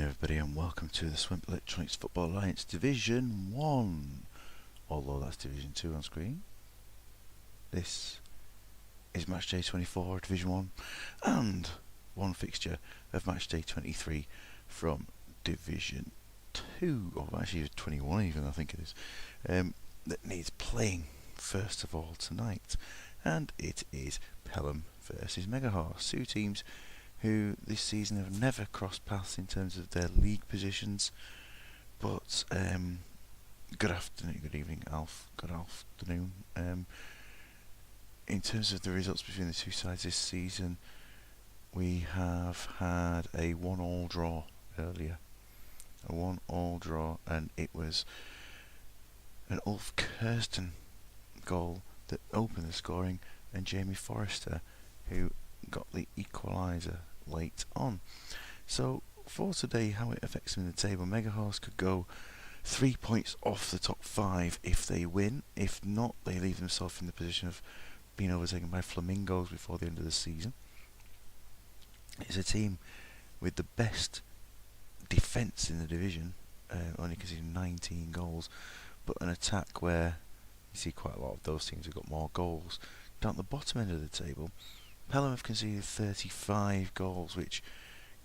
everybody, and welcome to the Swemp Electronics Football Alliance Division 1. Although that's Division 2 on screen. This is Matchday 24, Division 1, and one fixture of Matchday 23 from Division 2, or actually 21 even, I think it is, that needs playing first of all tonight. And it is Pelham versus Megahorse, two teams who this season have never crossed paths in terms of their league positions. But good afternoon, good evening, Alf. Good afternoon. In terms of the results between the two sides this season, we have had a 1-1 draw earlier. A 1-1 draw, and it was an Ulf Kirsten goal that opened the scoring, and Jamie Forrester who got the equaliser late on. So for today, how it affects them in the table: Megahorse could go 3 points off the top 5 if they win. If not, they leave themselves in the position of being overtaken by Flamingos before the end of the season. It's a team with the best defence in the division, only conceding 19 goals, but an attack where you see quite a lot of those teams have got more goals. Down at the bottom end of the table, Pelham have conceded 35 goals, which,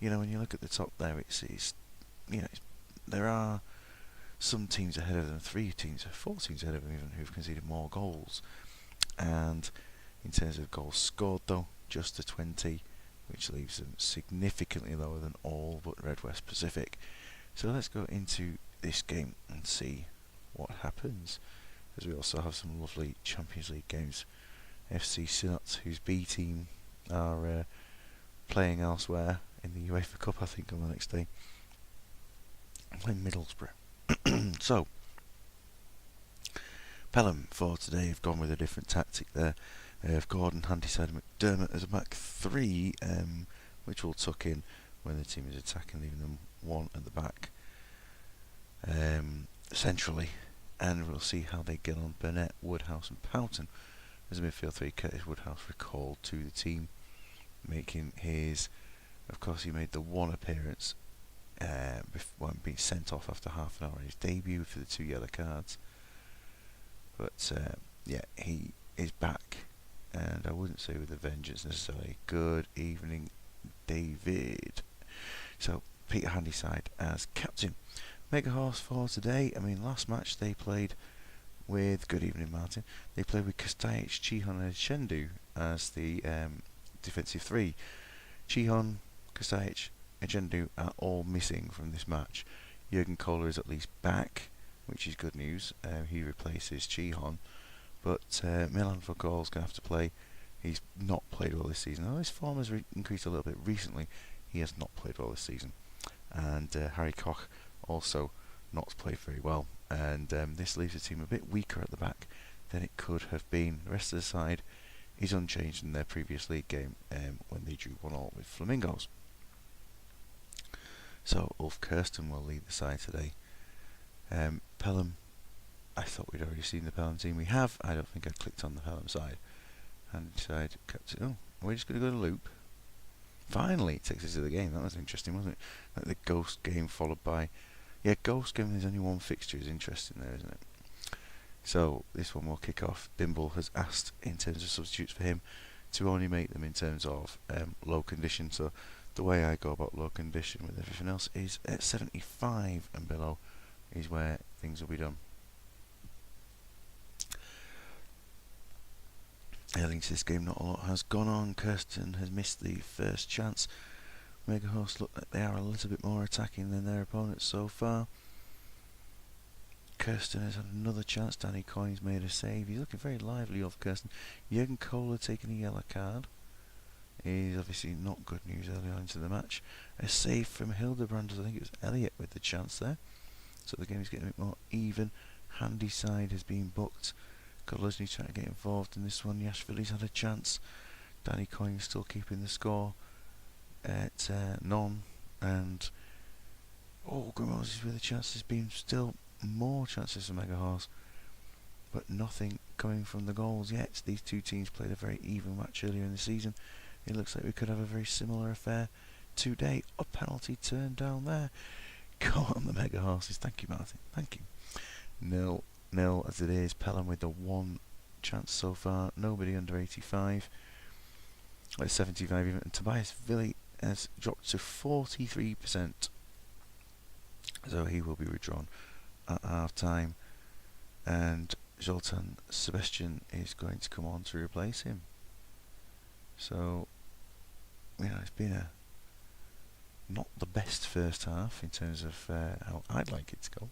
you know, when you look at the top there, there are some teams ahead of them, 4 teams ahead of them even, who've conceded more goals. And in terms of goals scored, though, just the 20, which leaves them significantly lower than all but Red West Pacific. So let's go into this game and see what happens, as we also have some lovely Champions League games. FC Synot, whose B team are playing elsewhere in the UEFA Cup, I think, on the next day, playing Middlesbrough. So Pelham for today have gone with a different tactic there. They have Gordon, Handyside and McDermott as a back 3, which will tuck in when the team is attacking, leaving them 1 at the back centrally. And we'll see how they get on. Burnett, Woodhouse and Poughton as a midfield 3. Curtis Woodhouse recalled to the team, making his, of course he made the one appearance before being sent off after half an hour, his debut for the 2 yellow cards. But yeah, he is back, and I wouldn't say with a vengeance necessarily. Good evening, David. So Peter Handyside as captain. Megahorse for today, I mean, last match they played with, good evening Martin, they played with Kostaic, Chihon and Shendu as the defensive 3. Chihon, Kostaic and Shendu are all missing from this match. Jurgen Kohler is at least back, which is good news. He replaces Chihon, but Milan Vogel is going to have to play. He's not played well this season. Although his form has increased a little bit recently, he has not played well this season. And Harry Koch also not played very well, and this leaves the team a bit weaker at the back than it could have been. The rest of the side is unchanged in their previous league game when they drew 1-1 with Flamingos. So Ulf Kirsten will lead the side today. Pelham, I thought we'd already seen the Pelham team. We have. I don't think I clicked on the Pelham side and decided captain. Oh, we're just going to go to loop. Finally, it takes us to the game. That was interesting, wasn't it? Like the Ghost game followed by, yeah, Ghost game. There's only one fixture. Is interesting there, isn't it? So this one will kick off. Bimble has asked in terms of substitutes for him to only make them in terms of low condition. So the way I go about low condition with everything else is at 75 and below is where things will be done. Heading to this game, not a lot has gone on. Kirsten has missed the first chance. Megahorse look like they are a little bit more attacking than their opponents so far. Kirsten has had another chance. Danny Coyne's made a save. He's looking very lively off Kirsten. Jurgen Kohler taking a yellow card is obviously not good news early on into the match. A save from Hildebrand. I think it was Elliot with the chance there. So the game is getting a bit more even. Handyside has been booked. Golozny trying to get involved in this one. Yashvili's had a chance. Danny Coyne still keeping the score at none. And Grimoses with a chance. There's been still more chances for Megahorse, but nothing coming from the goals yet. These two teams played a very even match earlier in the season. It looks like we could have a very similar affair today. A penalty turned down there. Go on the Mega Horses. Thank you, Martin. Thank you. 0-0 as it is. Pelham with the one chance so far. Nobody under 85. 75 even. And Tobias Villi has dropped to 43%. So he will be withdrawn at half time. And Zoltan Sebastian is going to come on to replace him. So, it's been not the best first half in terms of how I'd like it to go.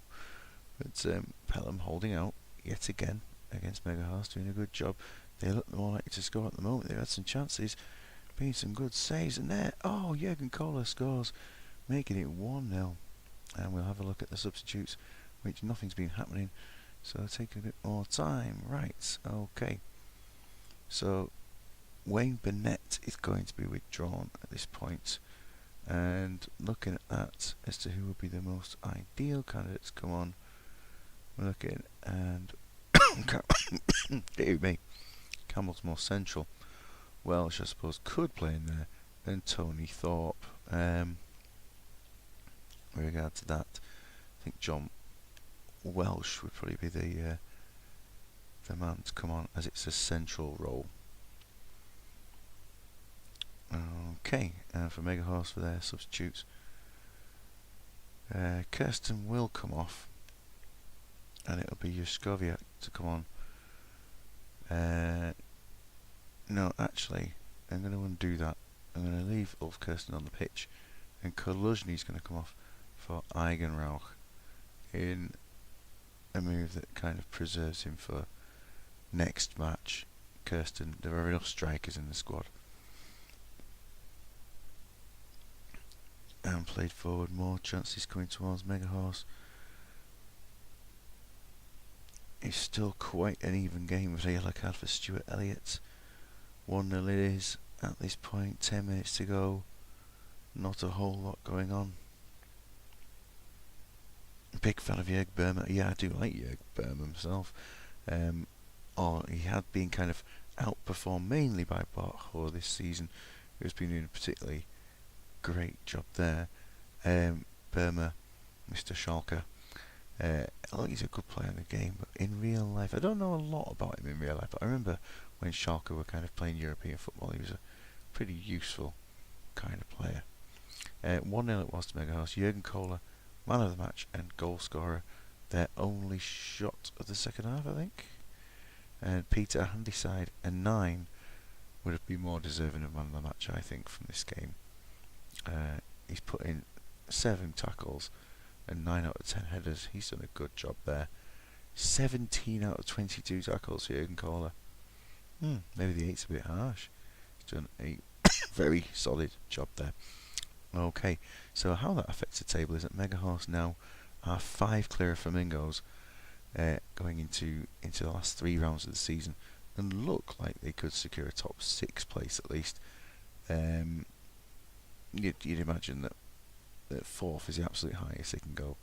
But Pelham holding out yet again against Mega Horse, doing a good job. They look more likely to score at the moment. They've had some chances, been some good saves, and there, Jurgen Kohler scores, making it 1-0. And we'll have a look at the substitutes, which nothing's been happening, so it'll take a bit more time. Right, okay. So Wayne Burnett is going to be withdrawn at this point. And looking at that as to who would be the most ideal candidates, come on. We're looking, and dear me, Campbell's more central. Welsh, I suppose, could play in there, and Tony Thorpe. With regard to that, I think John Welsh would probably be the man to come on, as it's a central role. Okay, and for Mega Horse for their substitutes, Kirsten will come off, and it'll be Juskoviak to come on. No, actually, I'm going to undo that. I'm going to leave Ulf Kirsten on the pitch, and Koluzny's going to come off for Eigenrauch in a move that kind of preserves him for next match. Kirsten, there are enough strikers in the squad. And played forward, more chances coming towards Mega Horse. It's still quite an even game with a yellow card for Stuart Elliott. 1-0 it is at this point, 10 minutes to go. Not a whole lot going on. Big fan of Jörg Bermer. Yeah, I do like Jörg Bermer myself. He had been kind of outperformed mainly by Bart Hoare this season, who's been doing a particularly great job there. Bermer, Mr. Schalke. I think he's a good player in the game, but in real life, I don't know a lot about him in real life, but I remember when Schalke were kind of playing European football, he was a pretty useful kind of player. 1-0 it was to Mega Horse. Jurgen Kohler, man of the match and goal scorer. Their only shot of the second half, I think. And Peter Handyside and 9 would have been more deserving of man of the match, I think, from this game. He's put in 7 tackles and 9 out of 10 headers. He's done a good job there. 17 out of 22 tackles for Jurgen Kohler. Maybe the 8's a bit harsh. He's done a very solid job there. Okay, so how that affects the table is that Mega Horse now are 5 clear of Flamingos going into the last 3 rounds of the season, and look like they could secure a top 6 place at least. You'd imagine that 4th is the absolute highest they can go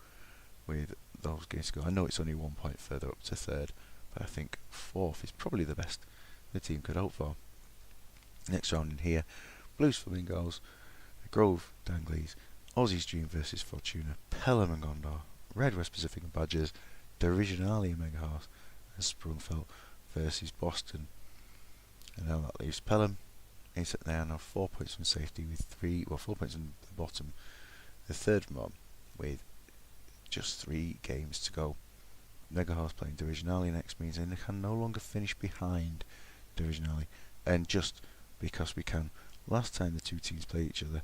with those games to go. I know it's only 1 point further up to 3rd, but I think 4th is probably the best the team could hope for. Next round in here, Blues Flamingos, Grove Danglies, Aussies Dream versus Fortuna, Pelham and Gondor, Red West Pacific and Badgers, Divisionale and Mega Horse, and Sprungfeld versus Boston. And now that leaves Pelham. Is that they are now 4 points from safety with 4 points from the bottom, the 3rd from bottom, with just 3 games to go. Mega Horse playing Divisionale next means they can no longer finish behind Divisionale, and just because we can, last time the 2 teams played each other,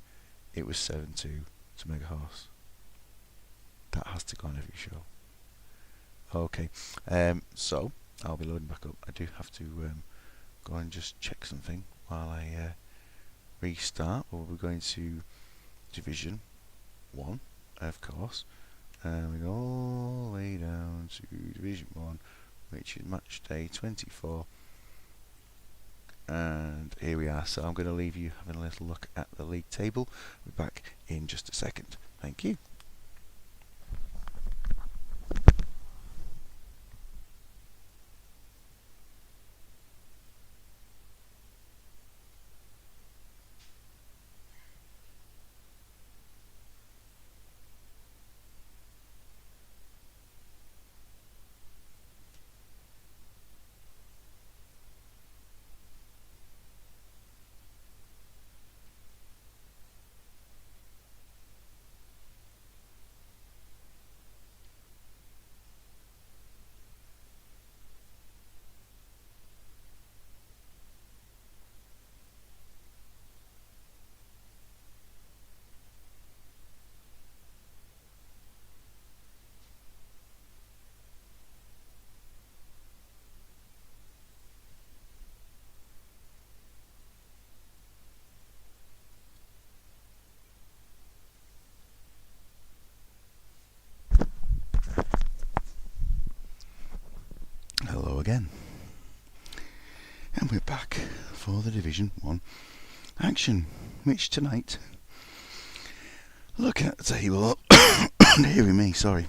it was 7-2 to Mega Horse. That has to go on every show. Okay, so I'll be loading back up. I do have to go and just check something while I restart. We're going to Division 1, of course, and we go all the way down to Division 1, which is Matchday 24. And here we are, so I'm going to leave you having a little look at the league table. We'll be back in just a second. Thank you. again. And we're back for the Division 1 action, which tonight, looking at the table, hearing me, sorry,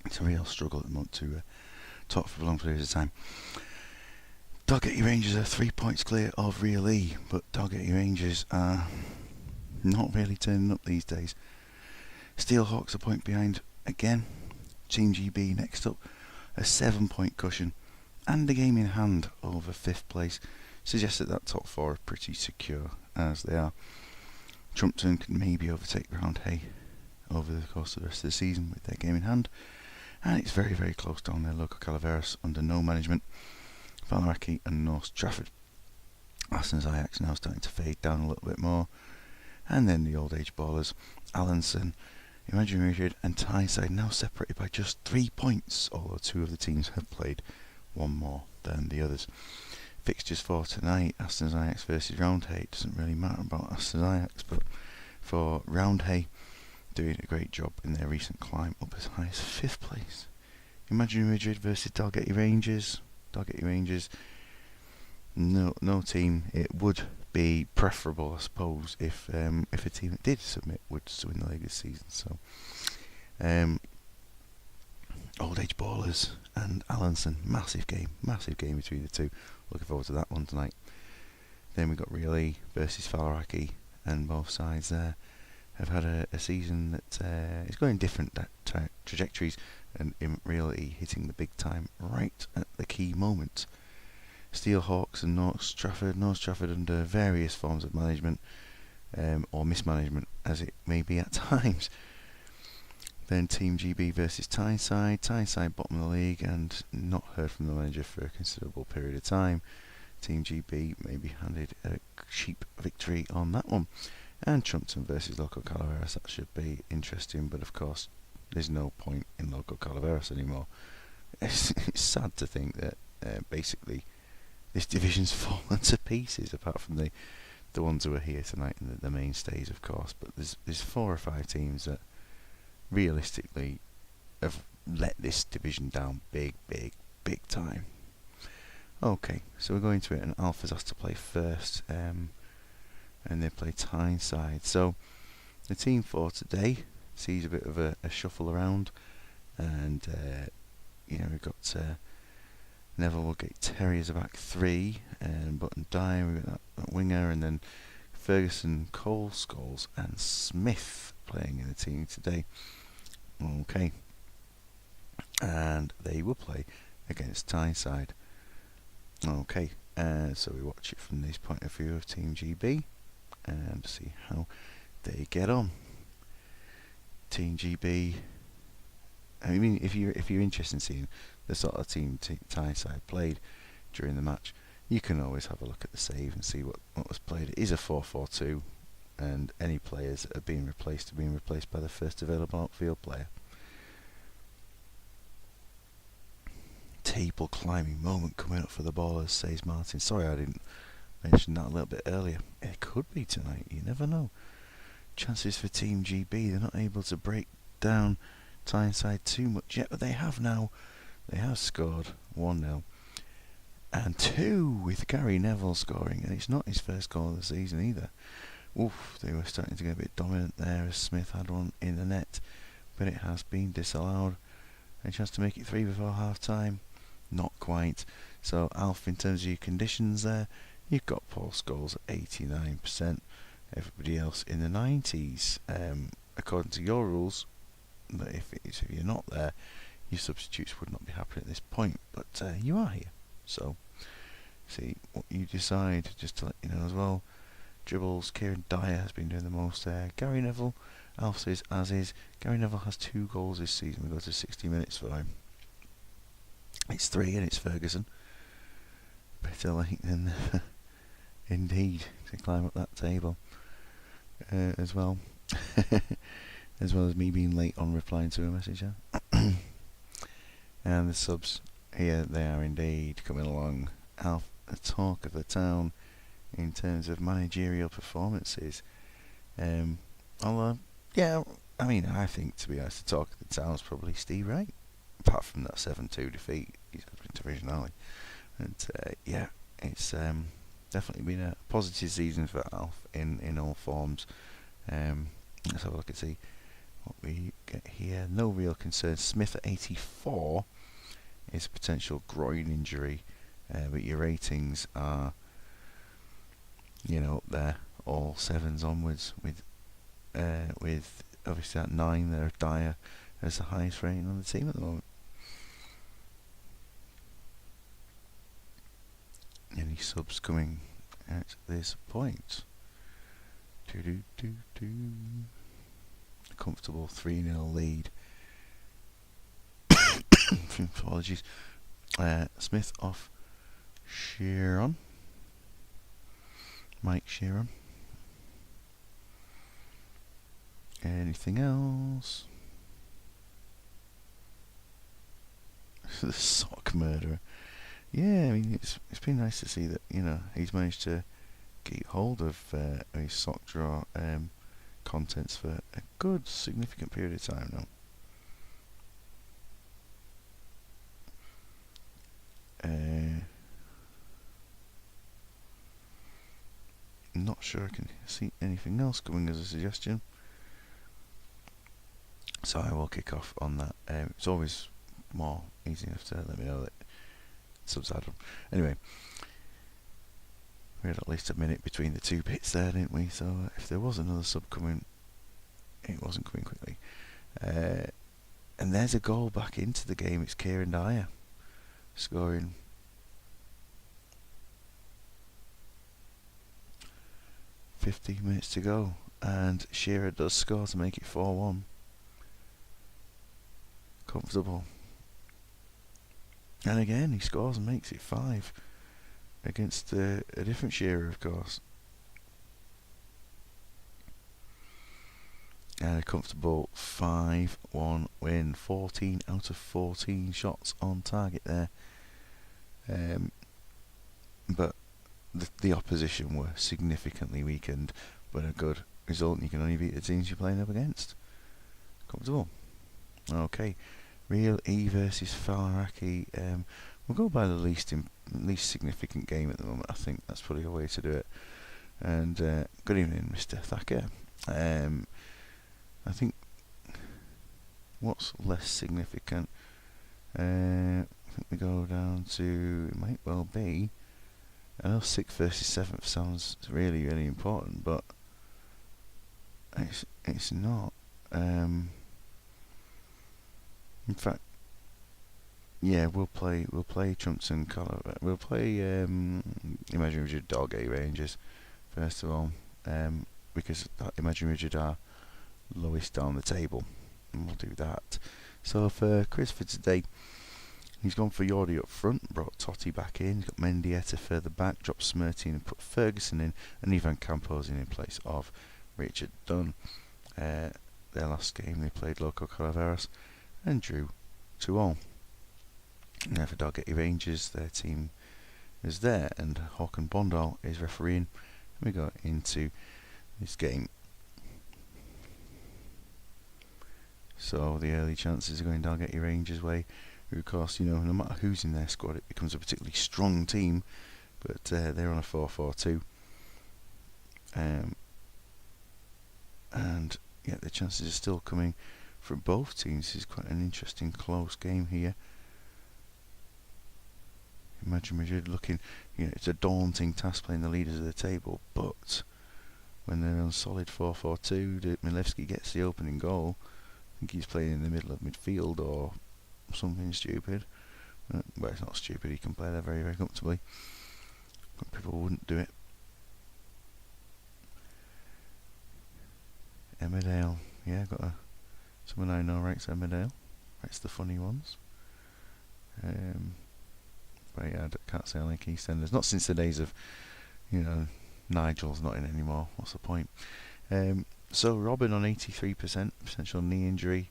it's a real struggle at the moment to talk for long periods of time. Dalgety Rangers are 3 points clear of Real E, but Dalgety Rangers are not really turning up these days. Steelhawks a point behind again. Team GB next up, a 7-point cushion and a game in hand over 5th place suggests that top 4 are pretty secure as they are. Trumpton can maybe overtake Roundhay over the course of the rest of the season with their game in hand, and it's very, very close down there. Local Calaveras under no management, Faliraki and North Trafford. Aston's Ajax now starting to fade down a little bit more, and then the old age ballers Alanson, Imaginary Madrid and Tyneside now separated by just 3 points, although 2 of the teams have played one more than the others. Fixtures for tonight: Aston's Ajax versus Roundhay. It doesn't really matter about Aston's Ajax, but for Roundhay, doing a great job in their recent climb up as high as 5th place. Imaginary Madrid versus Dalgety Rangers. Dalgety Rangers, no team. It would be preferable, I suppose, if a team that did submit would win the league this season. So, Old Age Ballers and Alanson, massive game between the two. Looking forward to that one tonight. Then we got Real E versus Faliraki, and both sides there have had a season that is going different trajectories, and Real E hitting the big time right at the key moment. Steelhawks and North Trafford under various forms of management, or mismanagement as it may be at times. Then Team GB versus Tyneside. Tyneside bottom of the league and not heard from the manager for a considerable period of time. Team GB may be handed a cheap victory on that one. And Trumpton versus Local Calaveras. That should be interesting, but of course there's no point in Local Calaveras anymore. It's sad to think that basically this division's fallen to pieces, apart from the ones who are here tonight and the mainstays, of course. But there's 4 or 5 teams that realistically have let this division down big time. Okay, so we're going to it, and Alpha's has to play first, and they play Tyneside. So the team for today sees a bit of a shuffle around, and we've got Neville will get Terry as a back 3, and Button Dyer, we've got that winger, and then Ferguson, Cole, Scholes and Smith playing in the team today. Okay, and they will play against Tyneside. Okay, so we watch it from this point of view of Team GB and see how they get on. Team GB, I mean, if you're interested in seeing the sort of team Tyneside played during the match, you can always have a look at the save and see what was played. It is a 4-4-2, and any players that are being replaced by the first available outfield player. Table climbing moment coming up for the ballers, says Martin. Sorry I didn't mention that a little bit earlier. It could be tonight, you never know. Chances for Team GB, they're not able to break down Tyneside too much yet, but they have now. They have scored 1-0 and 2 with Gary Neville scoring, and it's not his first goal of the season either. Oof, they were starting to get a bit dominant there as Smith had one in the net, but it has been disallowed. A chance to make it 3 before half time? Not quite. So Alf, in terms of your conditions there, you've got Paul Scholes at 89%, everybody else in the 90s. According to your rules, that if you're not there, your substitutes would not be happening at this point, but you are here. So see what you decide, just to let you know as well. Dribbles, Kieran Dyer has been doing the most there. Gary Neville, Alf says as is. Gary Neville has 2 goals this season. We go to 60 minutes for him. It's 3 and it's Ferguson. Better late than indeed to climb up that table as well. As well as me being late on replying to a message. And the subs, here they are indeed coming along. Alf, the talk of the town in terms of managerial performances. Although, yeah, I mean, I think, to be honest, the talk of the town is probably Steve Wright. Apart from that 7-2 defeat he's interventionally. And yeah, it's definitely been a positive season for Alf in all forms. Let's have a look and see what we get here. No real concern. Smith at 84 is a potential groin injury, but your ratings are, up there, all 7s onwards, with obviously at 9 there, Dyer as the highest rating on the team at the moment. Any subs coming at this point? A comfortable 3-0 lead. Apologies. Smith off Sheeran. Mike Sheeran. Anything else? The sock murderer. Yeah, I mean, it's been nice to see that, he's managed to get hold of his sock drawer contents for a good significant period of time now. Not sure I can see anything else coming as a suggestion, so I will kick off on that. It's always more easy enough to let me know that subs had them. Anyway, we had at least a minute between the two bits there, didn't we? So if there was another sub coming, it wasn't coming quickly. And there's a goal back into the game. It's Kieran Dyer scoring. 15 minutes to go, and Shearer does score to make it 4-1. Comfortable. And again, he scores and makes it 5 against a different Shearer, of course. And a comfortable 5-1 win. 14 out of 14 shots on target there. But the opposition were significantly weakened, but a good result. You can only beat the teams you're playing up against. Comfortable. Okay, Real E versus Falaraki. We'll go by the least significant game at the moment. I think that's probably a way to do it. And good evening, Mr. Thacker. I think what's less significant, I think we go down to, it might well be, I know 6th versus 7th sounds really, really important, but it's not. In fact, yeah, we'll play Trumps and Colorado. We'll play Imagine Rigid Dalgate Rangers first of all, because Imagine Rigid are lowest down the table, and we'll do that. So for Chris for today, he's gone for Yordi up front, brought Totti back in, he's got Mendieta further back, dropped Smirty and put Ferguson in, and Ivan Campos in place of Richard Dunn. Their last game they played Loco Calaveras and drew 2-2. Now for Dalgety Rangers, their team is there, and Håkan Bondal is refereeing. We go into this game. So the early chances are going Dalgety Rangers' way. Of course, no matter who's in their squad, it becomes a particularly strong team. But they're on a 4-4-2, and yeah, the chances are still coming from both teams. This is quite an interesting, close game here. Imagine Madrid looking, it's a daunting task playing the leaders of the table, but when they're on solid 4-4-2, Milevski gets the opening goal. I think he's playing in the middle of midfield or something stupid. Well, it's not stupid, he can play there very, very comfortably. But people wouldn't do it. Emmerdale, yeah, got someone I know writes Emmerdale, writes the funny ones. But yeah, I can't say I like EastEnders. Not since the days of, Nigel's not in anymore. What's the point? So Robin on 83%, potential knee injury,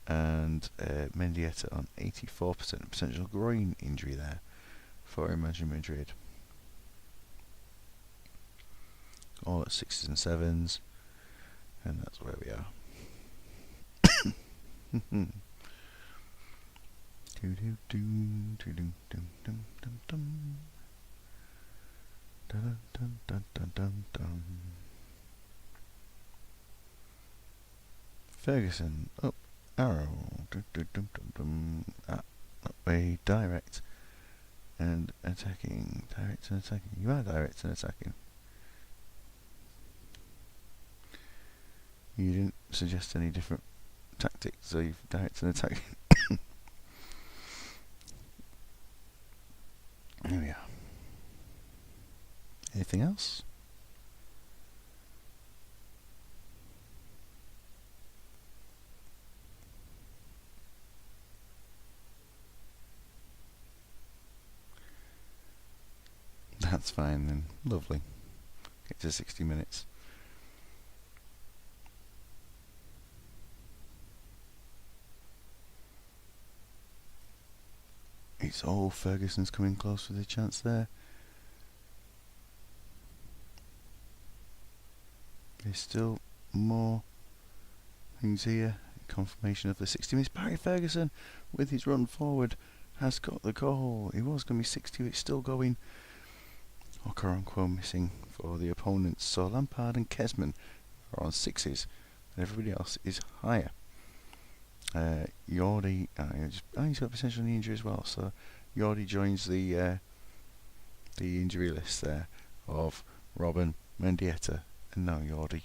and Mendieta on 84%, potential groin injury there for Imagine Madrid. All at 6s and 7s, and that's where we are. Ferguson, up, arrow, that way, direct, and attacking, direct and attacking. You are direct and attacking. You didn't suggest any different tactics, so you've direct and attacking. There we are. Anything else? That's fine then. Lovely. Get to 60 minutes. It's all Ferguson's coming close with a chance there. There's still more things here. Confirmation of the 60 minutes. Barry Ferguson with his run forward has got the goal. It was going to be 60, it's still going. Okoronkwo missing for the opponents. So Lampard and Kesman are on 6s, and everybody else is higher. Yordi, he's got potential knee injury as well. So Yordi joins the injury list there of Robin, Mendieta, and now Yordi.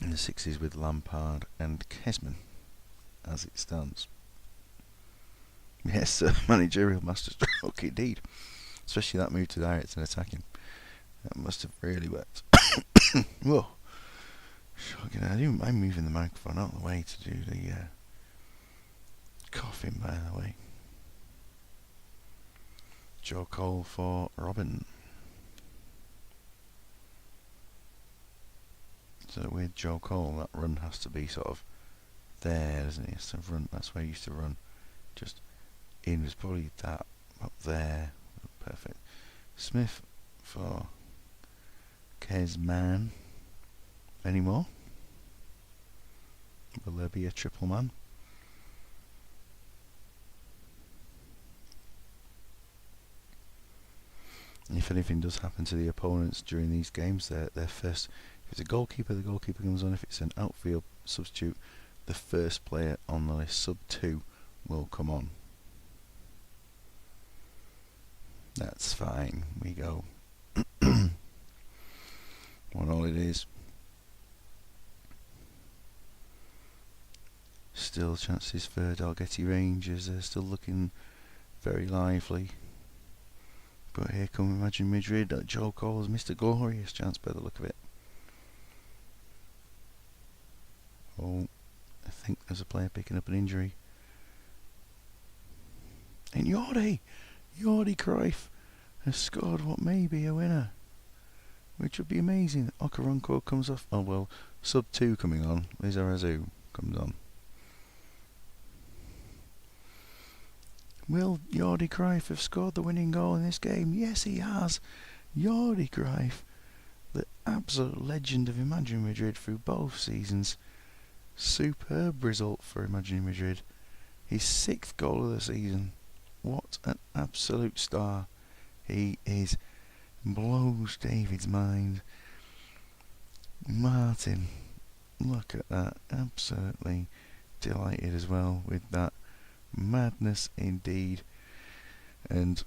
And the 6s with Lampard and Kesman as it stands. Yes, managerial masterstroke indeed. Especially that move to direct and attacking. That must have really worked. Whoa. Shocking. I didn't mind moving the microphone out of the way to do the coughing, by the way. Joe Cole for Robin. So with Joe Cole, that run has to be sort of there, doesn't it? So run, that's where he used to run. Just in was probably that up there. Perfect. Smith for Kesman. Any more? Will there be a triple man? If anything does happen to the opponents during these games, their first, if it's a goalkeeper, the goalkeeper comes on. If it's an outfield substitute, the first player on the list, sub 2, will come on. That's fine. We go. 1-1 it is. Still chances for Dalgety Rangers. They're still looking very lively. But here come Imagine Madrid. Joe Cole's missed a glorious chance by the look of it. Oh, I think there's a player picking up an injury. And Yordi Cruyff has scored what may be a winner, which would be amazing. Okoronkwo comes off. Oh well, sub 2 coming on. Lizarazu comes on. Will Jordi Cruyff have scored the winning goal in this game? Yes, he has. Jordi Cruyff, the absolute legend of Imagine Madrid through both seasons. Superb result for Imagine Madrid. His 6th goal of the season. What an absolute star. He is. Blows David's mind. Martin, look at that. Absolutely delighted as well with that. Madness indeed. And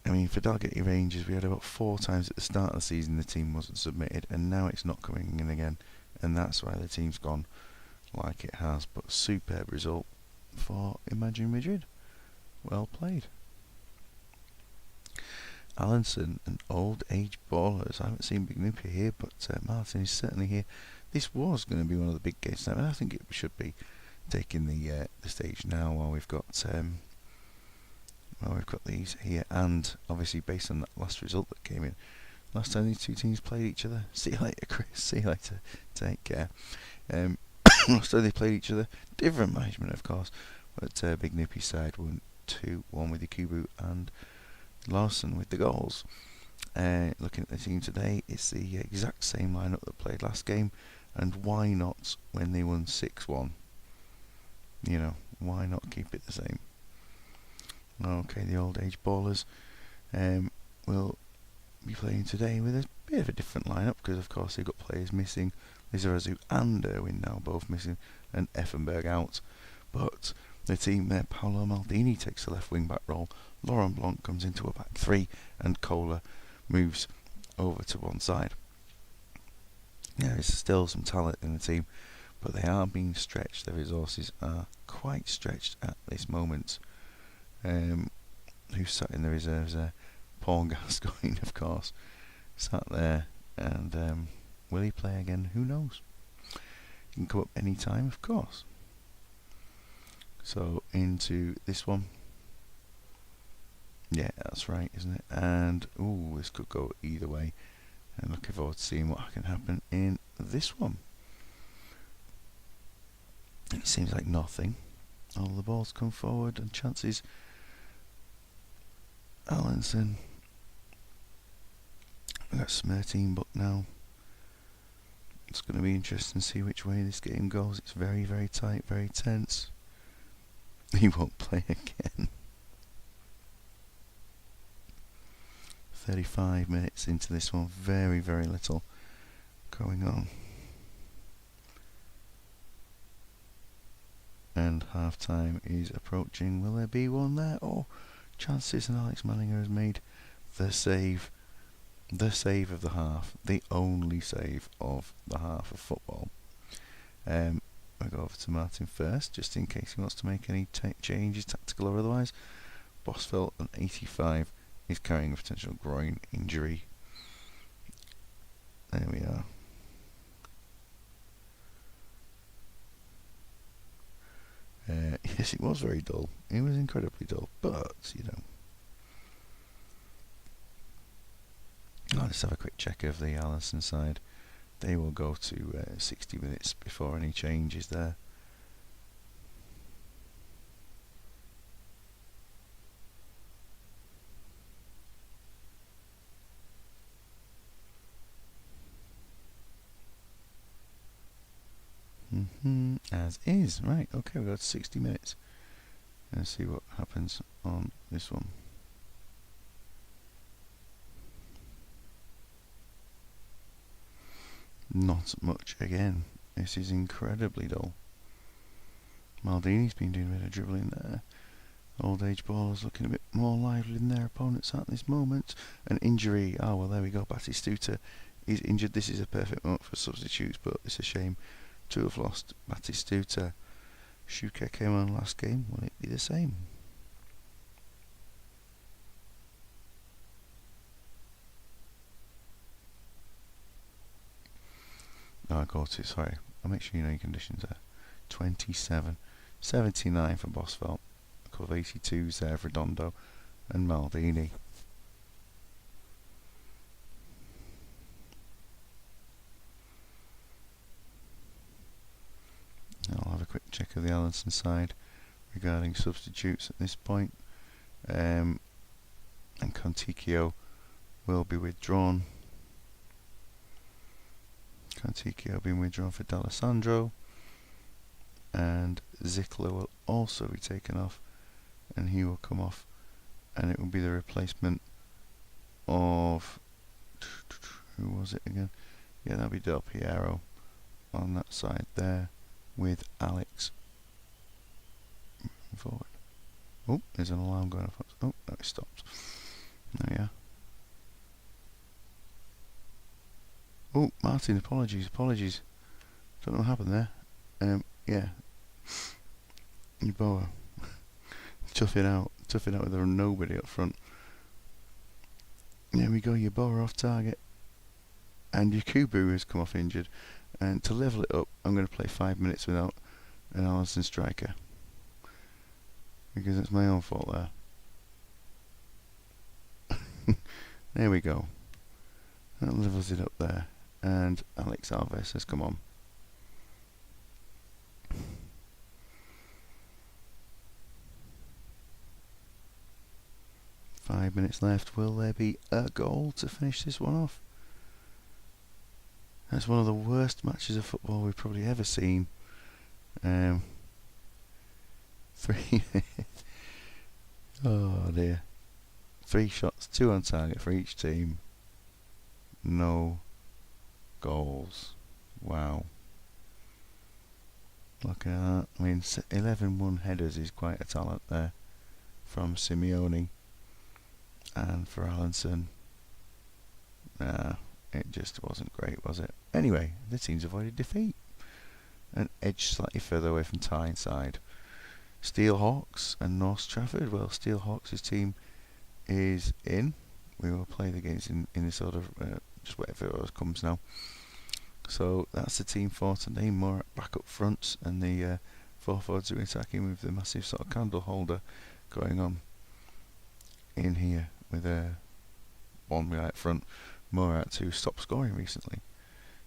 I mean, for Dalgety Rangers, we had about 4 times at the start of the season the team wasn't submitted, and now it's not coming in again, and that's why the team's gone like it has. But superb result for Imagine Madrid. Well played. Alanson and Old Age Ballers. I haven't seen Big Noopy here, but Martin is certainly here. This was going to be one of the big games now, and I think it should be taking the stage now while we've got these here, and obviously based on that last result that came in last time these two teams played each other. See you later, Chris. See you later. Take care. Last time they played each other, different management of course, but Big Noopy side won 2-1 with Ikubu and Larson with the goals. Looking at the team today, it's the exact same lineup that played last game, and why not when they won 6-1? You know, why not keep it the same? Okay, the old age ballers will be playing today with a bit of a different lineup because, of course, they've got players missing. Lizarazu and Irwin now both missing, and Effenberg out. But the team there, Paolo Maldini takes the left wing back role, Laurent Blanc comes into a back three, and Kohler moves over to one side. There is still some talent in the team, but they are being stretched. Their resources are quite stretched at this moment. Who's sat in the reserves there? Paul Gascoigne, of course, sat there, and will he play again? Who knows? He can come up any time, of course. So into this one. Yeah, that's right, isn't it? And this could go either way. And looking forward to seeing what can happen in this one. It seems like nothing. All the balls come forward and chances. Allenson. We've got Smerteen book now. It's going to be interesting to see which way this game goes. It's very, very tight, very tense. He won't play again. 35 minutes into this one. Very, very little going on. And half time is approaching. Will there be one there? Oh, chances, and Alex Manninger has made the save. The save of the half. The only save of the half of football. I'll go over to Martin first, just in case he wants to make any changes, tactical or otherwise. Bosvelt, an 85, is carrying a potential groin injury. There we are. Yes, it was very dull. It was incredibly dull, but, you know. Let's have a quick check of the Allison side. They will go to 60 minutes before any changes there. As is. Right, okay, we've got 60 minutes. Let's see what happens on this one. Not much again. This is incredibly dull. Maldini's been doing a bit of dribbling there. Old age ballers looking a bit more lively than their opponents at this moment. An injury. Oh, well, there we go. Batistuta is injured. This is a perfect moment for substitutes, but it's a shame to have lost Batistuta. Schuker came on last game. Will it be the same? I'll make sure you know your conditions there. 27, 79 for Bosvelt, a couple of 82s there for Redondo and Maldini. I'll have a quick check of the Allenson side regarding substitutes at this point. And Conticchio will be withdrawn. Conticchio being withdrawn for D'Alessandro, and Zickler will also be taken off, and he will come off, and it will be the replacement of, who was it again? Yeah, that'll be Del Piero on that side there with Alex moving forward. Oh, there's an alarm going off. Oh, no, it stopped. There we are. Oh, Martin, apologies. Don't know what happened there. Yeah. Yeboah. Tough it out with nobody up front. There we go, Yeboah off target. And Yakubu has come off injured. And to level it up, I'm going to play 5 minutes without an Allison striker. Because it's my own fault there. There we go. That levels it up there. And Alex Alves has come on. Five minutes left. Will there be a goal to finish this one off? That's one of the worst matches of football we've probably ever seen. 3. Oh dear. 3 shots, 2 on target for each team. No goals. Wow. Look at that. I mean, 11 headers is quite a talent there from Simeone. And for Allinson, it just wasn't great, was it? Anyway, the teams avoided defeat and edged slightly further away from Tyneside. Steelhawks and North Trafford. Well, Steelhawks' team is in. We will play the games in this order, just whatever it comes now. So that's the team for today. More back up fronts, and the 4 forwards are attacking with the massive sort of candle holder going on in here with one guy at front. Morat, who stopped scoring recently.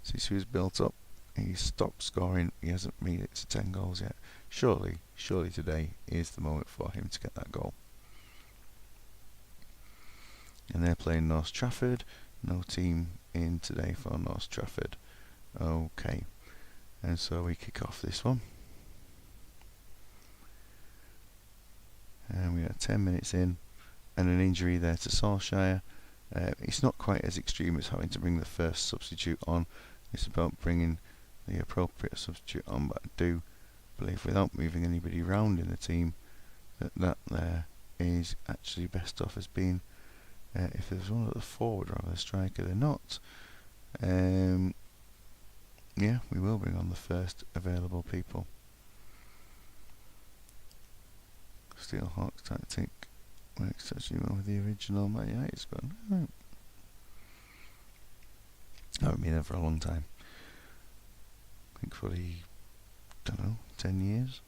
Since he was built up, he's stopped scoring. He hasn't made it to 10 goals yet. Surely today is the moment for him to get that goal. And they're playing North Trafford. No team in today for North Trafford. Okay, and so we kick off this one. And we are 10 minutes in, and an injury there to Solskjaer. It's not quite as extreme as having to bring the first substitute on. It's about bringing the appropriate substitute on, but I do believe, without moving anybody around in the team, that there is actually best off as being, if there's one at the forward rather than a striker, they're not. Yeah, we will bring on the first available people. Steelhawks tactic works actually well with the original Man United squad. Right. I haven't been there for a long time. I think for 10 years.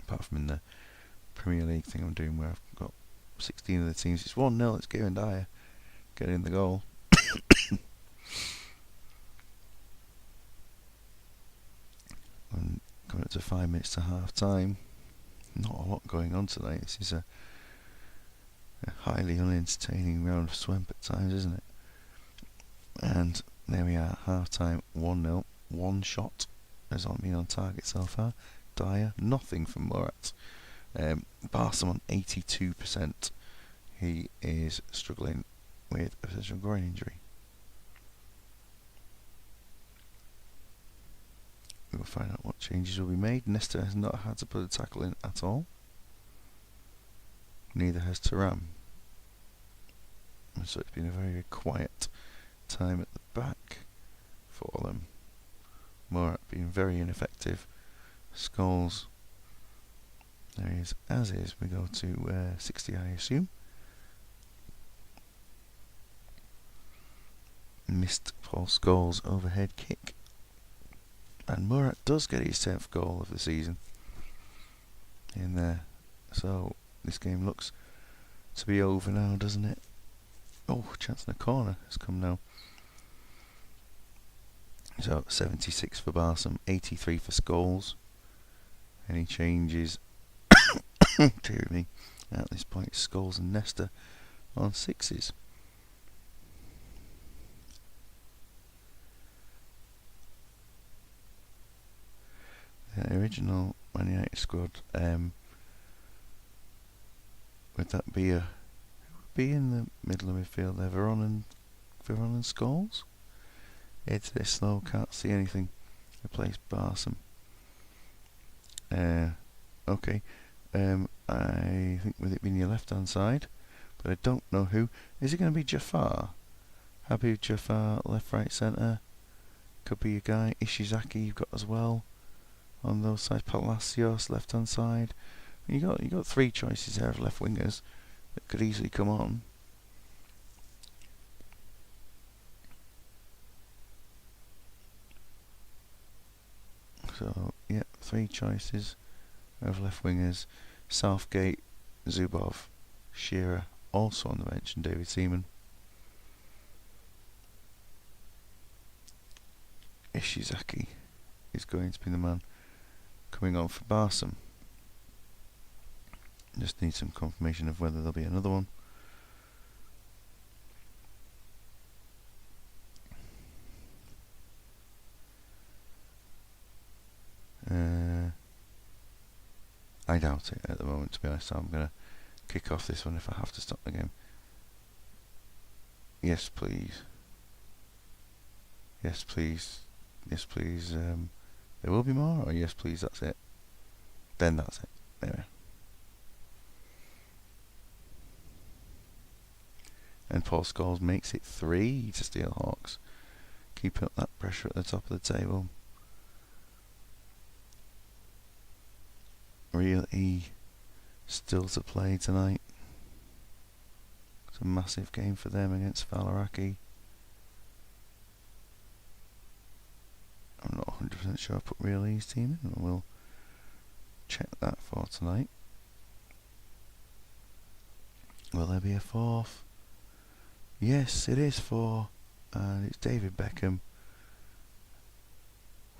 Apart from in the Premier League thing I'm doing where I've got 16 of the teams. It's 1-0, it's Kieran Dyer getting the goal. And coming up to 5 minutes to half time. Not a lot going on tonight. This is a highly unentertaining round of Swemp at times, isn't it? And there we are, half time, 1-0. 1 shot has not been on target so far. Dyer, nothing from Morat. Barsom on 82%. He is struggling with a potential groin injury. We will find out what changes will be made. Nesta has not had to put a tackle in at all. Neither has Thuram. So it's been a very, very quiet time at the back for them. Morat being very ineffective. Scholes, there he is, as is. We go to 60, I assume. Missed Paul Scholes' overhead kick. And Morat does get his 10th goal of the season in there. So this game looks to be over now, doesn't it? Oh, chance in the corner has come now. So 76 for Barsom, 83 for Scholes. Any changes? Dear me. At this point, Scholes and Nesta on 6s. The original Man United squad, would that be in the middle of midfield there? Veron and Scholes? It's this slow, can't see anything. Replace Barsom. Okay. I think with it being your left hand side, but I don't know who. Is it going to be Jafar? Habib Jafar, left, right, centre. Could be a guy. Ishizaki you've got as well. On those sides, Palacios left hand side. You got 3 choices there of left wingers that could easily come on. So yeah, 3 choices of left wingers: Southgate, Zubov, Shearer, also on the bench, and David Seaman. Ishizaki is going to be the man coming on for Barsom. Just need some confirmation of whether there'll be another one. I doubt it at the moment, to be honest. So I'm going to kick off this one if I have to stop the game. Yes, please. Yes, please. Yes, please. There will be more, or yes, please, that's it. Then that's it. Anyway. And Paul Scholes makes it 3 to Steelhawks. Keeping up that pressure at the top of the table. Real E still to play tonight. It's a massive game for them against Valaraki. I'm not 100% sure I put Real E's team in, and we'll check that for tonight. Will there be a 4th? Yes, it is 4, and it's David Beckham.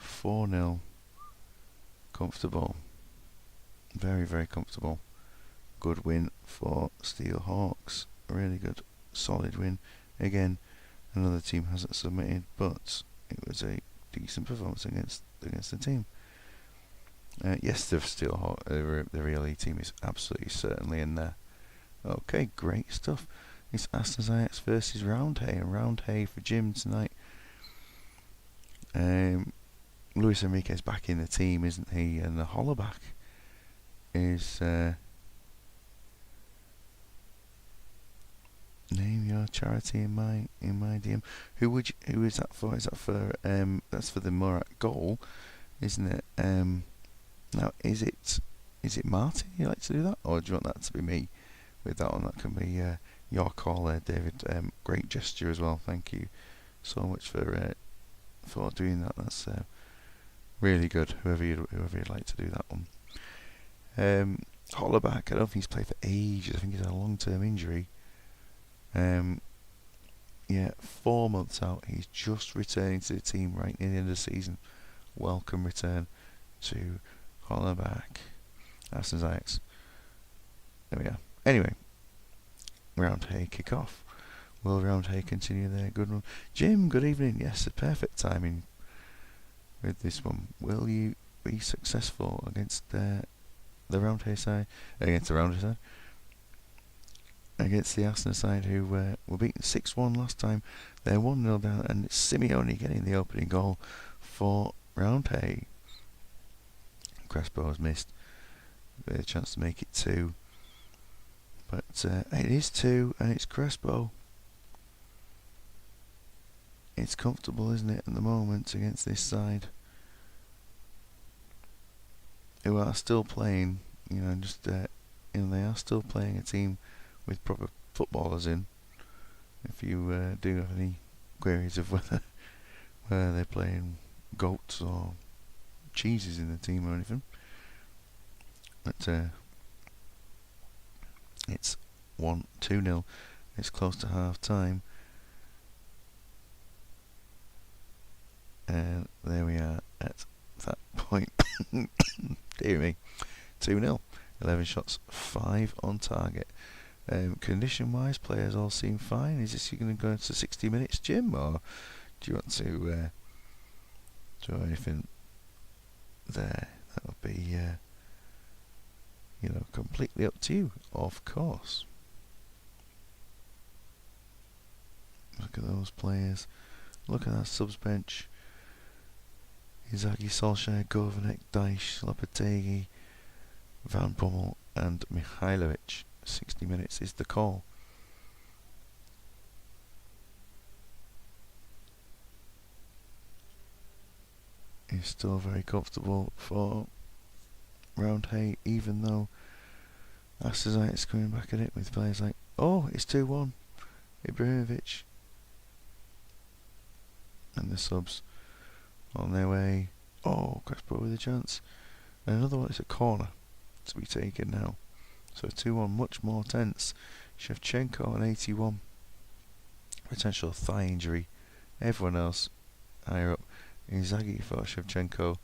4-0. Comfortable. Very, very comfortable. Good win for Steelhawks. Really good, solid win. Again, another team hasn't submitted, but it was a decent performance against the team. Yes, the Steelhawks, the Real E team is absolutely certainly in there. Okay, great stuff. It's Aston's Ajax versus Roundhay, and Roundhay for Jim tonight. Luis Enrique's back in the team, isn't he? And the Hollaback is name your charity in my DM. Who is that for? Is that for that's for the Murat goal, isn't it? Now is it Martin you like to do that, or do you want that to be me with that one? That can be your call there, David. Great gesture as well. Thank you so much for doing that. That's really good. Whoever you'd like to do that one. Hollaback, I don't think he's played for ages. I think he's had a long-term injury. 4 months out. He's just returning to the team right near the end of the season. Welcome return to Hollaback. Aston's Ajax. There we are. Anyway, Roundhay kick off. Will Roundhay continue their good run? Jim, good evening. Yes, the perfect timing with this one. Will you be successful against the Roundhay side? Against the Roundhay side? Against the Aston side, who were beaten 6-1 last time. They're 1-0 down, and it's Simeone getting the opening goal for Roundhay. Crespo has missed a chance to make it 2. But it is 2, and it's Crespo. It's comfortable, isn't it, at the moment against this side, who are still playing, they are still playing a team with proper footballers in. If you do have any queries of whether they're playing goats or cheeses in the team or anything, but it's 2-0. It's close to half time, and there we are at that point. Dear me, 2-0. 11 shots, 5 on target. Condition-wise, players all seem fine. Is this going to go into 60 minutes, Jim, or do you want to do anything there? That would be, completely up to you, of course. Look at those players. Look at that subs bench. Izagi, Solskjaer, Govanek, Dyche, Lopetegui, Van Bommel and Mihailovic. 60 minutes is the call. He's still very comfortable for Roundhay, even though Aston is coming back at it with players like, it's 2-1, Ibrahimovic, and the subs on their way. Crespo with a chance, and another one. It's a corner to be taken now. So 2-1, much more tense. Shevchenko on 81. Potential thigh injury. Everyone else higher up. Inzaghi for Shevchenko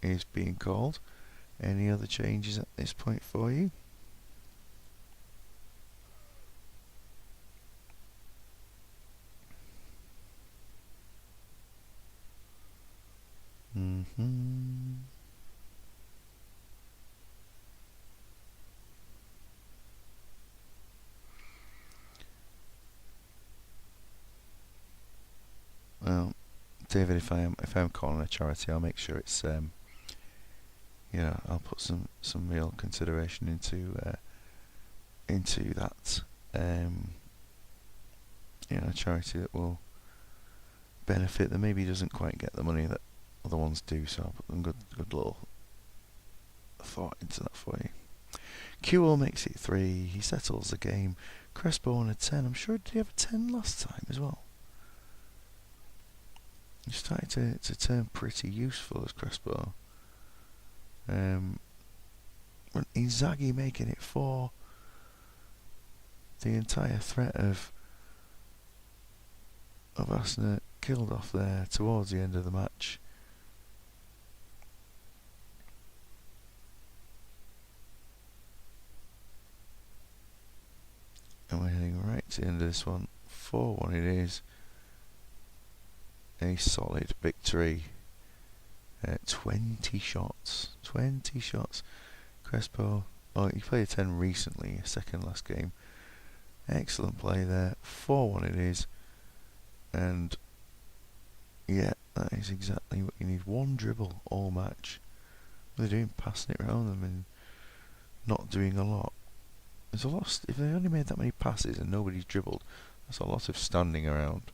is being called. Any other changes at this point for you? David, if I'm calling a charity, I'll make sure it's I'll put some real consideration into that. A charity that will benefit, that maybe doesn't quite get the money that other ones do. So I'll put them good little thought into that for you. Kewell makes it 3. He settles the game. Crespo on a 10. I'm sure, did he have a 10 last time as well? He's starting to turn pretty useful as Crespo. Inzaghi making it 4. The entire threat of Arsenal killed off there towards the end of the match. And we're heading right to the end of this one. 4-1 it is. A solid victory. 20 shots. 20 shots. Crespo, he played a 10 recently, second last game. Excellent play there. 4-1 it is. And yeah, that is exactly what you need. One dribble all match. What they're doing, passing it around them and not doing a lot. There's a lot. If they only made that many passes and nobody's dribbled, that's a lot of standing around.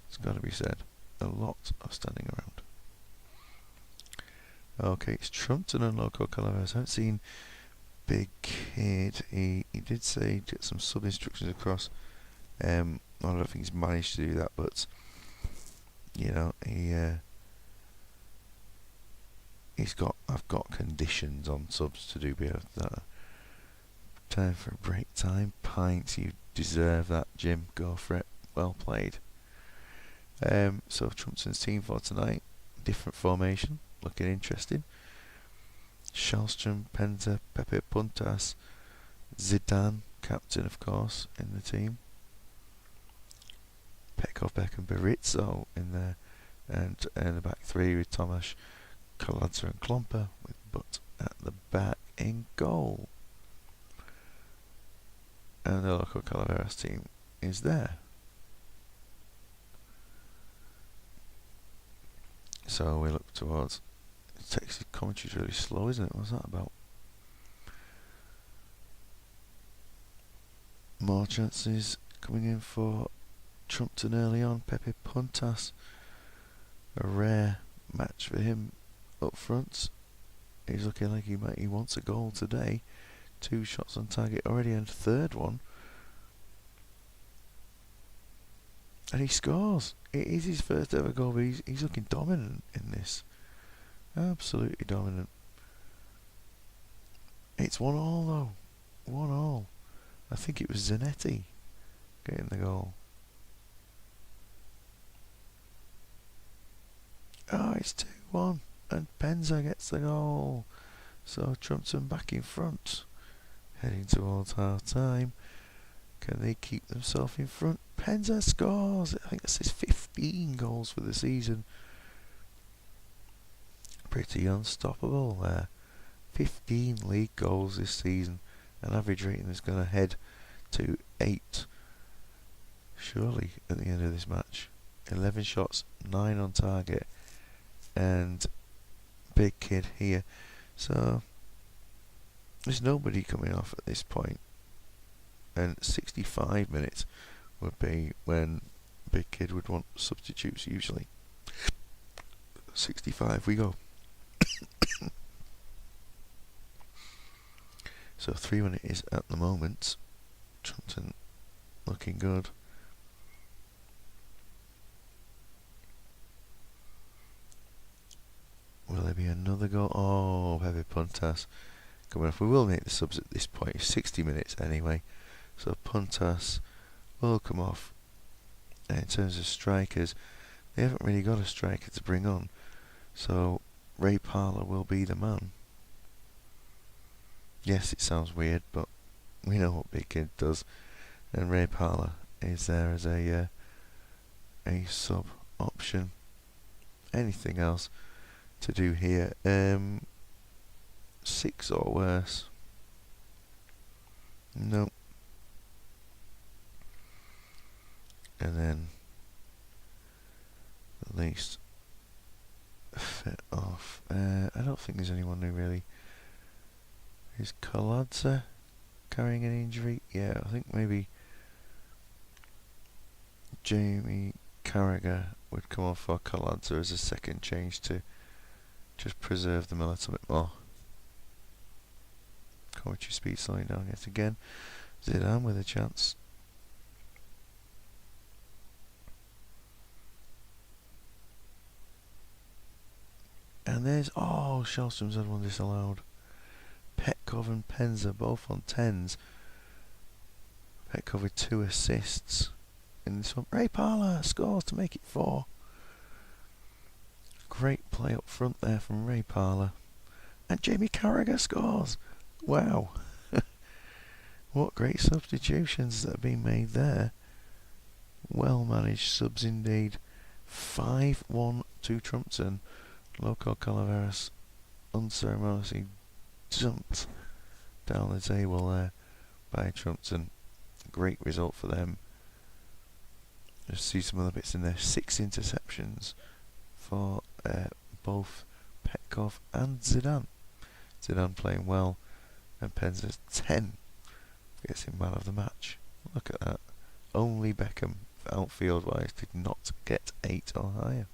It's got to be said. A lot of standing around. Okay, it's Trumpton and Loco Calaveras. I haven't seen Big Kid. He did say get some sub instructions across. I don't think he's managed to do that, but I've got conditions on subs to do beyond that. Time for a break time. Pints, you deserve that, Jim. Go for it. Well played. So Trumpton's team for tonight, different formation, looking interesting. Shellstrom, Penza, Pepe Puntas, Zidane, captain of course, in the team. Pekov, Beck and Berizzo in there, and in the back three with Tomasz, Kaladza and Klomper, with Butt at the back in goal. And the Loco Calaveras team is there. So we look towards. Texas commentary's really slow, isn't it? What's that about? More chances coming in for Trumpton early on. Pepe Puntas, a rare match for him up front. He's looking like he wants a goal today. 2 shots on target already, and third one. And he scores. It is his first ever goal, but he's looking dominant in this. Absolutely dominant. It's 1-1 though. 1-1. I think it was Zanetti getting the goal. Oh, it's 2-1. And Penza gets the goal. So Trumpton back in front. Heading towards half time. Can they keep themselves in front? Penza scores. I think that's his 15 goals for the season. Pretty unstoppable there. 15 league goals this season. An average rating is going to head to 8. Surely at the end of this match. 11 shots, 9 on target. And Big Kid here. So there's nobody coming off at this point. And 65 minutes would be when Big Kid would want substitutes usually. 65 we go. So 3-1 it is at the moment. Trumpton looking good. Will there be another goal? Oh, Pepe Puntas coming off. We will make the subs at this point. It's 60 minutes anyway. So Puntas will come off. And in terms of strikers, they haven't really got a striker to bring on. So Ray Parlour will be the man. Yes, it sounds weird, but we know what Big Kid does. And Ray Parlour is there as a sub option. Anything else to do here? 6 or worse. No. And then at least fit off. I don't think there's anyone who really... Is Kaladza carrying an injury? Yeah, I think maybe Jamie Carragher would come on for Kaladza as a second change to just preserve them a little bit more. Commentary speed slowing down yet again. Zidane with a chance. And there's... Oh, Shellstrom's had one disallowed. Petkov and Penza both on 10s. Petkov with 2 assists. In this one, Ray Parler scores to make it 4. Great play up front there from Ray Parler. And Jamie Carragher scores. Wow. What great substitutions that have been made there. Well managed subs indeed. 5-1 to Trumpton. Loco Calaveras unceremoniously jumped down the table there by Trumpton. Great result for them. Just see some other bits in there. 6 interceptions for both Petkov and Zidane. Zidane playing well, and Penza's 10 gets him man of the match. Look at that. Only Beckham, outfield wise, did not get 8 or higher.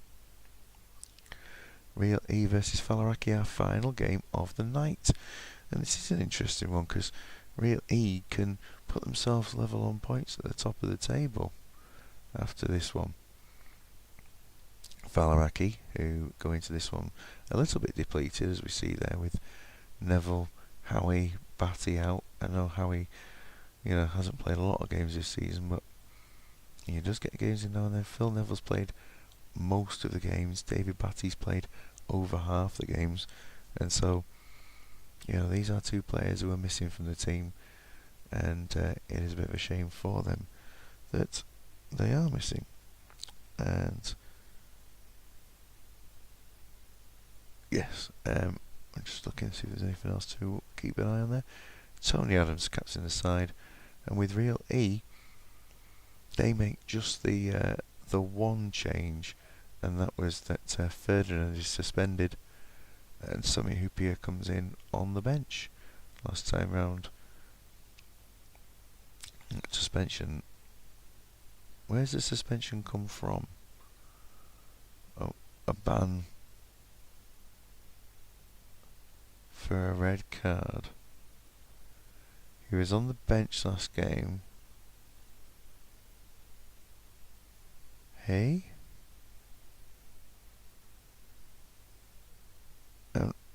Real E versus Falaraki, our final game of the night. And this is an interesting one because Real E can put themselves level on points at the top of the table after this one. Falaraki, who go into this one a little bit depleted, as we see there with Neville, Howie, Batty out. I know Howie, hasn't played a lot of games this season, but he does get games in now and then. Phil Neville's played most of the games. David Batty's played over half the games, and so these are 2 players who are missing from the team, and it is a bit of a shame for them that they are missing. And yes, I'm just looking to see if there's anything else to keep an eye on there. Tony Adams captain the side, and with Real E, they make just the one change, and that was that Ferdinand is suspended, and Sami Hupia comes in on the bench. Last time round, suspension. Where's the suspension come from? Oh, a ban for a red card. He was on the bench last game. Hey?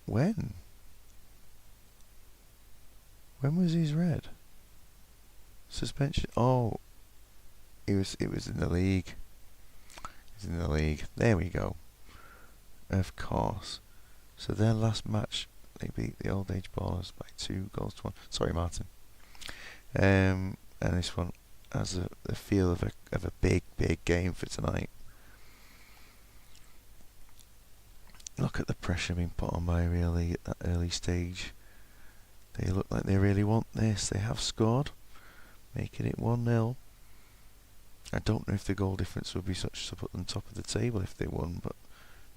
When? When was his red? Suspension. Oh, it was in the league. He's in the league. There we go. Of course. So their last match, they beat the Old Age Ballers by 2 goals to 1. Sorry, Martin. And this one has the feel of a big game for tonight. Look at the pressure being put on by Real League at that early stage. They look like they really want this. They have scored, making it 1-0. I don't know if the goal difference would be such to put them top of the table if they won, but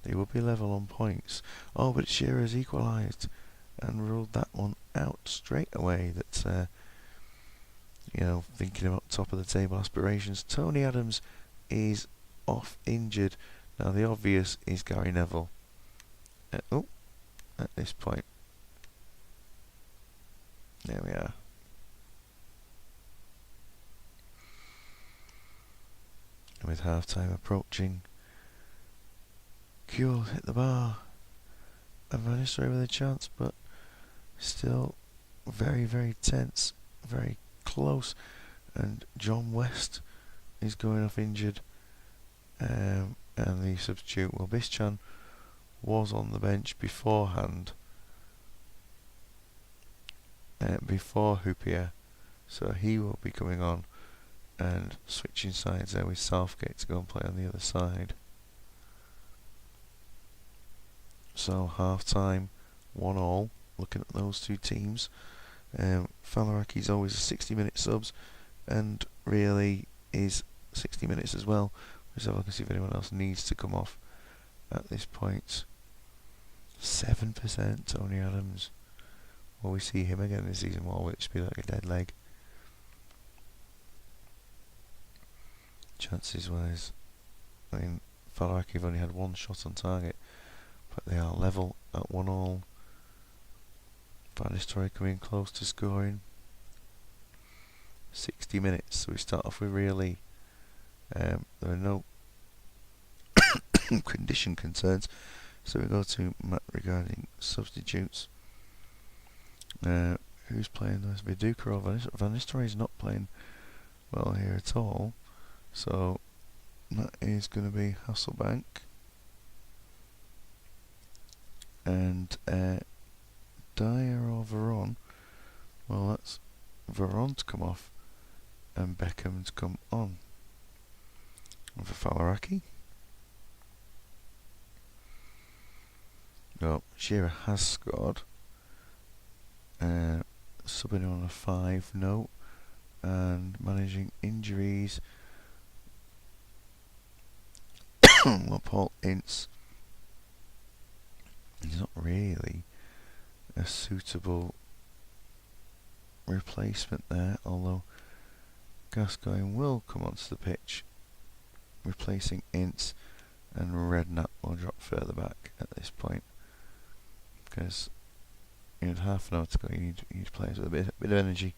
they would be level on points. Oh, but Shearer's equalised and ruled that one out straight away. That's thinking about top of the table aspirations. Tony Adams is off injured. Now the obvious is Gary Neville. At this point. There we are. And with half time approaching, Kuhl hit the bar. And Van Nistelrooy with a chance, but still very, very tense, very close. And John West is going off injured. And the substitute, Bischan, was on the bench beforehand, before Hupia, so he will be coming on and switching sides there with Southgate to go and play on the other side. So half time, 1-1, looking at those 2 teams. Falaraki's always a 60-minute subs, and really is 60 minutes as well. Let's have a look and see if anyone else needs to come off at this point. 7% Tony Adams. Will we see him again this season? Will it just be like a dead leg? Chances wise, I mean, Faliraki have only had one shot on target, but they are level at 1-1. Van Nistelrooy coming close to scoring. 60 minutes, so we start off with really. There are no condition concerns, so we go to Matt regarding substitutes. Who's playing this? Viduka or Van Nistelrooy is not playing well here at all, so that is going to be Hasselbank and Dyer or Veron. Well, that's Veron to come off and Beckham to come on. And for Faliraki, no, Shearer has scored. Subbing on a 5 note and managing injuries. Well, Paul Ince is not really a suitable replacement there, although Gascoigne will come onto the pitch, replacing Ince, and Redknapp will drop further back at this point, because you had half an hour to go. You need players with a bit of energy,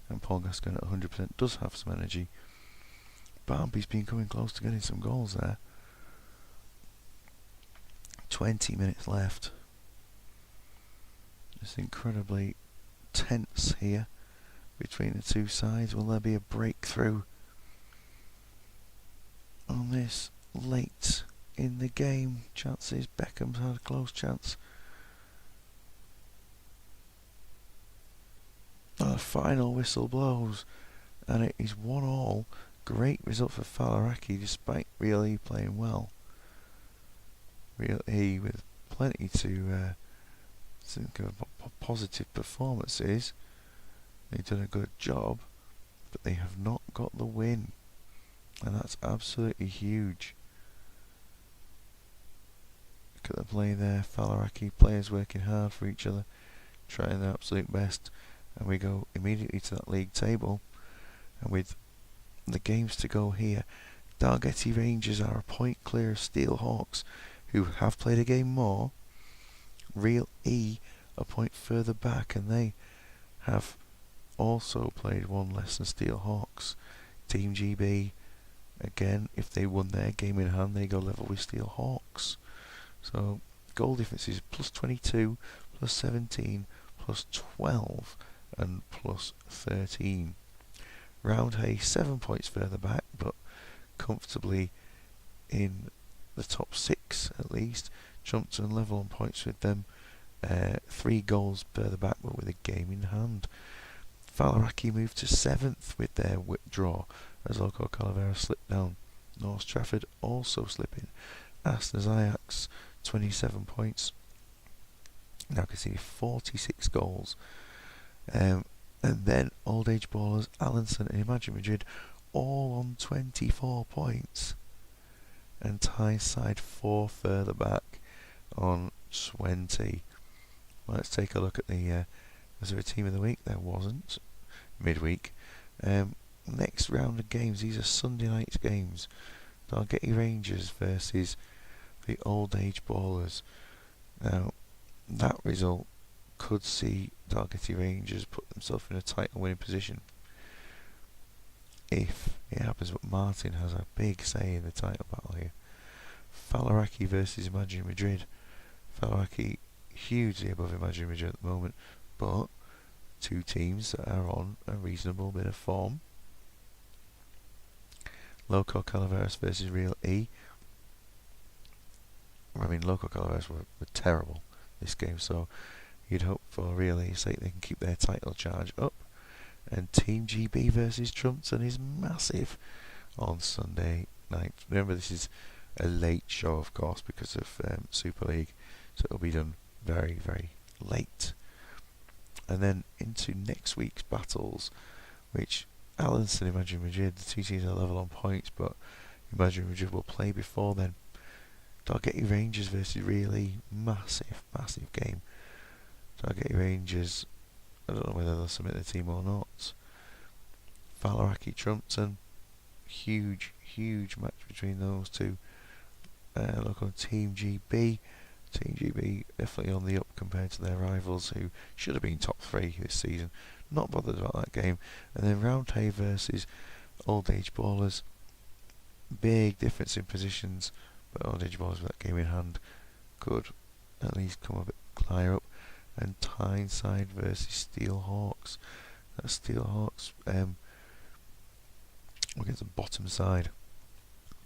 and Paul Gascoigne at 100% does have some energy. Barmby's been coming close to getting some goals there. 20 minutes left. It's incredibly tense here between the two sides. Will there be a breakthrough on this late in the game? Chances. Beckham's had a close chance. The final whistle blows, and it is 1-1. Great result for Faliraki, despite really playing well. Really, with plenty to think of positive performances. They've done a good job, but they have not got the win, and that's absolutely huge. Look at the play there. Faliraki players working hard for each other, trying their absolute best. And we go immediately to that league table, and with the games to go here, Dalgety Rangers are a point clear of Steelhawks, who have played a game more. Real E a point further back, and they have also played one less than Steelhawks. Team GB, again, if they won their game in hand, they go level with Steelhawks. So goal difference is plus 22, plus 17, plus 12. And plus 13. Roundhay 7 points further back, but comfortably in the top 6 at least. Trumpton level on points with them, 3 goals further back, but with a game in hand. Faliraki moved to 7th with their withdraw as Loco Calavera slipped down. North Trafford also slipping. Aston's Ajax 27 points. Now conceded 46 goals. And then Old Age Ballers, Alanson and Imagine Madrid all on 24 points. And Tyneside 4 further back on 20. Let's take a look at the... was there a team of the week? There wasn't. Midweek. Next round of games, these are Sunday night games. Dalgety Rangers versus the Old Age Ballers. Now, that result could see Dalgety Rangers put themselves in a title winning position if it happens, but Martin has a big say in the title battle here. Faliraki versus Imagine Madrid. Faliraki hugely above Imagine Madrid at the moment, but two teams that are on a reasonable bit of form. Loco Calaveras versus Real E. I mean, Loco Calaveras were terrible this game, so you'd hope for Real E's sake they can keep their title charge up. And Team GB versus Trumpton is massive on Sunday night. Remember, this is a late show, of course, because of Super League, so it'll be done very, very late. And then into next week's battles, which Alanson and Imagine Madrid, the two teams are level on points, but Imagine Madrid will play before then. Dalgety Rangers versus Really, massive game. Dalgety Rangers, I don't know whether they'll submit the team or not. Faliraki Trumpton, huge match between those two. Look on Team GB. Team GB definitely on the up compared to their rivals, who should have been top 3 this season. Not bothered about that game. And then Roundhay versus Old Age Ballers. Big difference in positions, but Old Age Ballers with that game in hand could at least come a bit higher up. And Tyneside versus Steel Hawks. That's Steel Hawks against the bottom side.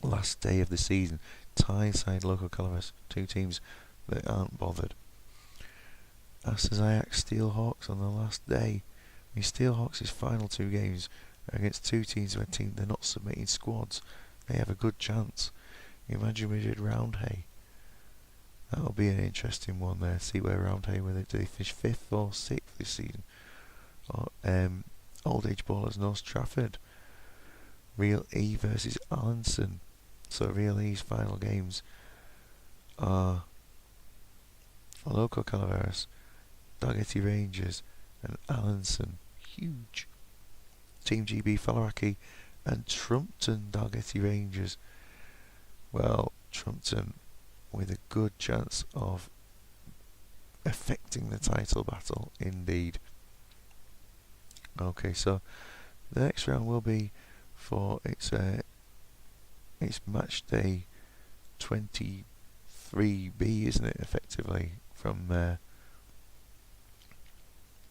Last day of the season. Tyneside, local colours, 2 teams that aren't bothered. As does Ajax Steelhawks on the last day. I mean, Steelhawks' final 2 games are against 2 teams where they're not submitting squads. They have a good chance. Imagine we did Roundhay. That'll be an interesting one there. See where Roundhay, whether do they finish 5th or 6th this season. Or, Old Age Ballers North Trafford. Real E versus Allenson. So Real E's final games are local Calaveras, Dalgety Rangers and Allenson. Huge. Team GB Faliraki and Trumpton Dalgety Rangers. Well, Trumpton with a good chance of affecting the title battle indeed. Okay, so the next round will be for it's match day 23B, isn't it? Effectively from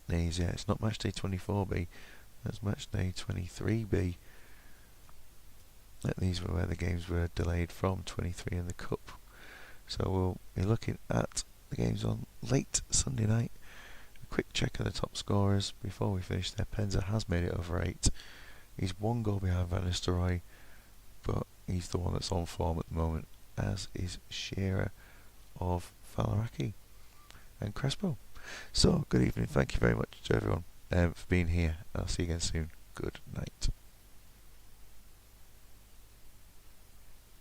these, yeah, it's not match day 24B. That's match day 23B. These were where the games were delayed from 23 in the cup. So we'll be looking at the games on late Sunday night. A quick check of the top scorers before we finish there. Penza has made it over 8. He's 1 goal behind Van Nistelrooy, but he's the one that's on form at the moment, as is Shearer of Faliraki and Crespo. So, good evening. Thank you very much to everyone for being here. I'll see you again soon. Good night.